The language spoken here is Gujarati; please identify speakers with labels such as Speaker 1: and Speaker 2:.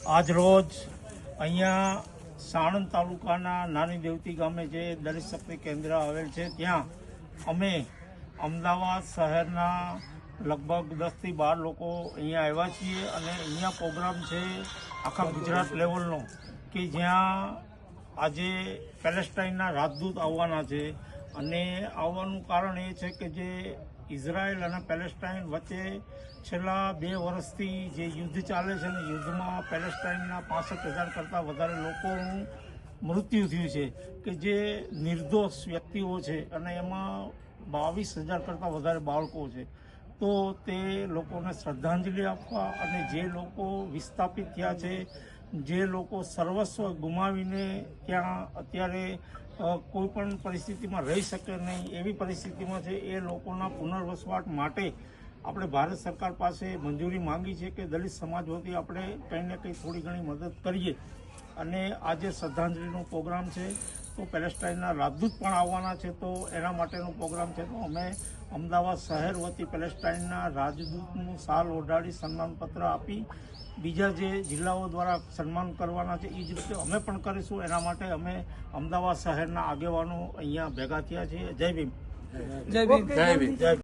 Speaker 1: આજ રોજ અહીંયા સાણંદ તાલુકાના નાની દેવતી ગામે જે દલિત શક્તિ કેન્દ્ર આવેલ છે ત્યાં અમે અમદાવાદ શહેરના લગભગ 10 થી 12 લોકો અહીંયા આવ્યા છીએ અને અહીંયા પ્રોગ્રામ છે આખા ગુજરાત લેવલનો કે જ્યાં આજે પેલેસ્ટાઇનના રાજદૂત આવવાના છે અને આવવાનું કારણ એ છે કે જે ઇઝરાયલ અને પેલેસ્ટાઇન વચ્ચે છેલ્લા 2 વર્ષથી જે યુદ્ધ ચાલે છે ને યુદ્ધમાં પેલેસ્ટાઇનના 65,000 કરતાં વધારે લોકોનું મૃત્યુ થયું છે કે જે નિર્દોષ વ્યક્તિઓ છે અને એમાં 22,000 કરતાં વધારે બાળકો છે. તો તે લોકોને શ્રદ્ધાંજલિ આપવા અને જે લોકો વિસ્થાપિત થયા છે, જે લોકો સર્વસ્વ ગુમાવીને ત્યાં અત્યારે કોઈ પણ પરિસ્થિતિમાં રહી શકે નહીં એવી પરિસ્થિતિમાં છે, એ લોકોના પુનર્વસવાટ માટે આપણે ભારત સરકાર પાસે મંજૂરી માંગી છે કે દલિત સમાજ વતી આપણે કંઈ ને કંઈ થોડી ઘણી મદદ કરીએ. અને આજે શ્રદ્ધાંજલિનો પ્રોગ્રામ છે તો પેલેસ્ટાઇનના રાજદૂત પણ આવવાના છે, તો એના માટેનો પ્રોગ્રામ છે. તો અમે અમદાવાદ શહેર વતી પેલેસ્ટાઇનના રાજદૂતનું શાલ ઓઢાડી સન્માનપત્ર આપી બીજા જે જિલ્લાઓ દ્વારા સન્માન કરવાના છે એ જ રીતે અમે પણ કરીશું. એના માટે અમે અમદાવાદ શહેરના આગેવાનો અહીંયા ભેગા થયા છીએ. જય ભીમ.
Speaker 2: જય ભીમ.
Speaker 1: જય ભીમ.